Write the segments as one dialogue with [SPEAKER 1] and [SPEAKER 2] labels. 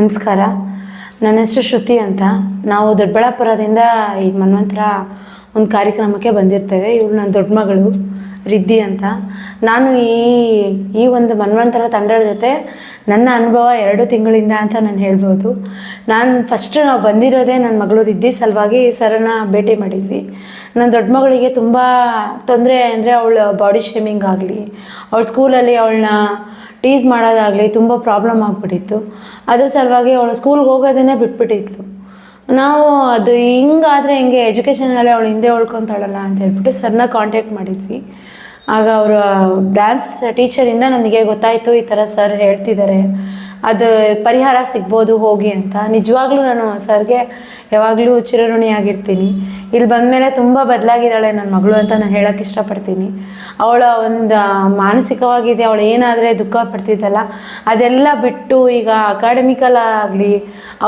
[SPEAKER 1] ನಮಸ್ಕಾರ. ನನ್ನ ಹೆಸರು ಶ್ರುತಿ ಅಂತ. ನಾವು ದೊಡ್ಡಬಳ್ಳಾಪುರದಿಂದ ಈ ಮನ್ವಂತರ ಒಂದು ಕಾರ್ಯಕ್ರಮಕ್ಕೆ ಬಂದಿರ್ತೇವೆ. ಇವ್ರು ನನ್ನ ದೊಡ್ಡ ಮಗಳು ರಿದ್ದಿ ಅಂತ. ನಾನು ಈ ಒಂದು ಮನ್ವಂತರ ತಂಡದ ಜೊತೆ ನನ್ನ ಅನುಭವ 2 ತಿಂಗಳಿಂದ ಅಂತ ನಾನು ಹೇಳ್ಬೋದು. ನಾವು ಬಂದಿರೋದೇ ನನ್ನ ಮಗಳು ರಿದ್ದಿ ಸಲುವಾಗಿ ಸರ್ನ ಭೇಟಿ ಮಾಡಿದ್ವಿ. ನನ್ನ ದೊಡ್ಡ ಮಗಳಿಗೆ ತುಂಬ ತೊಂದರೆ ಅಂದರೆ ಅವಳ ಬಾಡಿ ಶೇಮಿಂಗ್ ಆಗಲಿ, ಅವಳ ಸ್ಕೂಲಲ್ಲಿ ಅವಳನ್ನ ಟೀಸ್ ಮಾಡೋದಾಗಲಿ ತುಂಬ ಪ್ರಾಬ್ಲಮ್ ಆಗಿಬಿಟ್ಟಿತ್ತು. ಅದ್ರ ಸಲುವಾಗಿ ಅವಳು ಸ್ಕೂಲ್ಗೆ ಹೋಗೋದನ್ನೇ ಬಿಟ್ಬಿಟ್ಟಿದ್ಲು. ನಾವು ಅದು ಹಿಂಗಾದರೆ ಹೆಂಗೆ, ಎಜುಕೇಷನಲ್ಲಿ ಅವಳು ಹಿಂದೆ ಉಳ್ಕೊತಾಳಲ್ಲ ಅಂತ ಹೇಳ್ಬಿಟ್ಟು ಸರ್ನ ಕಾಂಟ್ಯಾಕ್ಟ್ ಮಾಡಿದ್ವಿ. ಆಗ ಅವರು ಡ್ಯಾನ್ಸ್ ಟೀಚರಿಂದ ನಮಗೆ ಗೊತ್ತಾಯಿತು ಈ ಥರ ಸರ್ ಹೇಳ್ತಿದ್ದಾರೆ, ಅದು ಪರಿಹಾರ ಸಿಗ್ಬೋದು ಹೋಗಿ ಅಂತ. ನಿಜವಾಗ್ಲೂ ನಾನು ಸರ್ಗೆ ಯಾವಾಗಲೂ ಚಿರಋಣಿಯಾಗಿರ್ತೀನಿ. ಇಲ್ಲಿ ಬಂದಮೇಲೆ ತುಂಬ ಬದಲಾಗಿದ್ದಾಳೆ ನನ್ನ ಮಗಳು ಅಂತ ನಾನು ಹೇಳೋಕ್ಕೆ ಇಷ್ಟಪಡ್ತೀನಿ. ಅವಳ ಒಂದು ಮಾನಸಿಕವಾಗಿದೆ, ಅವಳು ಏನಾದರೆ ದುಃಖ ಪಡ್ತಿದ್ದಲ್ಲ ಅದೆಲ್ಲ ಬಿಟ್ಟು ಈಗ ಅಕಾಡೆಮಿಕಲ್ ಆಗಲಿ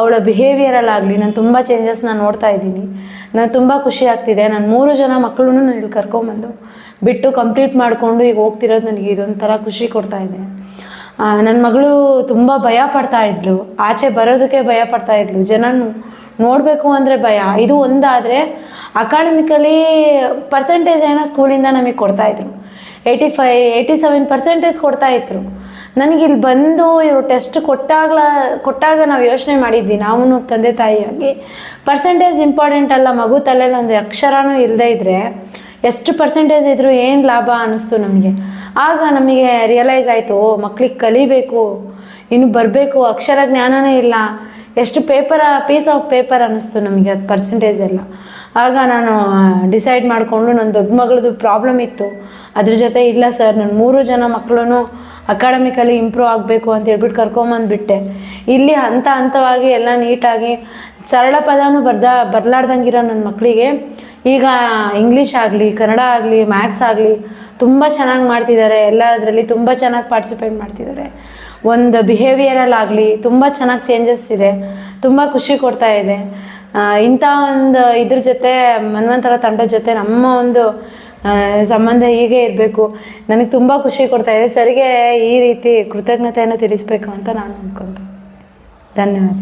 [SPEAKER 1] ಅವಳ ಬಿಹೇವಿಯರಲ್ಲಾಗಲಿ ನಾನು ತುಂಬ ಚೇಂಜಸ್ನ ನೋಡ್ತಾ ಇದ್ದೀನಿ. ನಾನು ತುಂಬ ಖುಷಿ ಆಗ್ತಿದೆ. ನಾನು 3 ಜನ ಮಕ್ಕಳೂ ನಾನು ಇಲ್ಲಿ ಕರ್ಕೊಂಬಂದು ಬಿಟ್ಟು ಕಂಪ್ಲೀಟ್ ಮಾಡಿಕೊಂಡು ಈಗ ಹೋಗ್ತಿರೋದು ನನಗೆ ಇದೊಂಥರ ಖುಷಿ ಕೊಡ್ತಾಯಿದೆ. ನನ್ನ ಮಗಳು ತುಂಬ ಭಯ ಪಡ್ತಾಯಿದ್ಲು, ಆಚೆ ಬರೋದಕ್ಕೆ ಭಯ ಪಡ್ತಾಯಿದ್ಲು, ಜನ ನೋಡಬೇಕು ಅಂದರೆ ಭಯ. ಇದು ಒಂದಾದರೆ ಅಕಾಡೆಮಿಕಲಿ ಪರ್ಸೆಂಟೇಜ್ ಏನೋ ಸ್ಕೂಲಿಂದ ನಮಗೆ ಕೊಡ್ತಾಯಿದ್ರು, 87% ಕೊಡ್ತಾಯಿದ್ರು. ನನಗಿಲ್ಲಿ ಬಂದು ಇವರು ಟೆಸ್ಟ್ ಕೊಟ್ಟಾಗ ನಾವು ಯೋಚನೆ ಮಾಡಿದ್ವಿ, ನಾವು ತಂದೆ ತಾಯಿಯಾಗಿ, ಪರ್ಸೆಂಟೇಜ್ ಇಂಪಾರ್ಟೆಂಟ್ ಅಲ್ಲ, ಮಗು ತಲೆಯಲ್ಲಿ ಒಂದು ಅಕ್ಷರನೂ ಇಲ್ಲದೇ ಇದ್ದರೆ ಎಷ್ಟು ಪರ್ಸೆಂಟೇಜ್ ಇದ್ದರೂ ಏನು ಲಾಭ ಅನ್ನಿಸ್ತು ನಮಗೆ. ಆಗ ನಮಗೆ ರಿಯಲೈಸ್ ಆಯಿತು, ಮಕ್ಳಿಗೆ ಕಲಿಬೇಕು, ಇನ್ನು ಬರಬೇಕು, ಅಕ್ಷರ ಜ್ಞಾನನೇ ಇಲ್ಲ, ಎಷ್ಟು ಪೀಸ್ ಆಫ್ ಪೇಪರ್ ಅನ್ನಿಸ್ತು ನಮಗೆ ಅದು ಪರ್ಸೆಂಟೇಜ್ ಎಲ್ಲ. ಆಗ ನಾನು ಡಿಸೈಡ್ ಮಾಡಿಕೊಂಡು, ನನ್ನ ದೊಡ್ಡ ಮಗಳದ್ದು ಪ್ರಾಬ್ಲಮ್ ಇತ್ತು, ಅದ್ರ ಜೊತೆ ಇಲ್ಲ ಸರ್ ನನ್ನ 3 ಜನ ಮಕ್ಕಳು ಅಕಾಡೆಮಿಕಲಿ ಇಂಪ್ರೂವ್ ಆಗಬೇಕು ಅಂತ ಹೇಳ್ಬಿಟ್ಟು ಕರ್ಕೊಂಬಂದುಬಿಟ್ಟೆ. ಇಲ್ಲಿ ಹಂತವಾಗಿ ಎಲ್ಲ ನೀಟಾಗಿ ಸರಳ ಪದನೂ ಬರಲಾರ್ದಂಗಿರೋ ನನ್ನ ಮಕ್ಕಳಿಗೆ ಈಗ ಇಂಗ್ಲೀಷ್ ಆಗಲಿ, ಕನ್ನಡ ಆಗಲಿ, ಮ್ಯಾಥ್ಸ್ ಆಗಲಿ ತುಂಬ ಚೆನ್ನಾಗಿ ಮಾಡ್ತಿದ್ದಾರೆ. ಎಲ್ಲದರಲ್ಲಿ ತುಂಬ ಚೆನ್ನಾಗಿ ಪಾರ್ಟಿಸಿಪೇಟ್ ಮಾಡ್ತಿದ್ದಾರೆ. ಒಂದು ಬಿಹೇವಿಯರಲ್ಲಾಗಲಿ ತುಂಬ ಚೆನ್ನಾಗಿ ಚೇಂಜಸ್ ಇದೆ, ತುಂಬ ಖುಷಿ ಕೊಡ್ತಾ ಇದೆ. ಇಂಥ ಒಂದು ಇದ್ರ ಜೊತೆ ಮನ್ವಂತರ ತಂಡದ ಜೊತೆ ನಮ್ಮ ಒಂದು ಸಂಬಂಧ ಹೀಗೆ ಇರಬೇಕು. ನನಗೆ ತುಂಬ ಖುಷಿ ಕೊಡ್ತಾ ಇದೆ. ಸರಿಗೆ ಈ ರೀತಿ ಕೃತಜ್ಞತೆಯನ್ನು ತಿಳಿಸ್ಬೇಕು ಅಂತ ನಾನು ಅಂದ್ಕೊತೀನಿ. ಧನ್ಯವಾದ.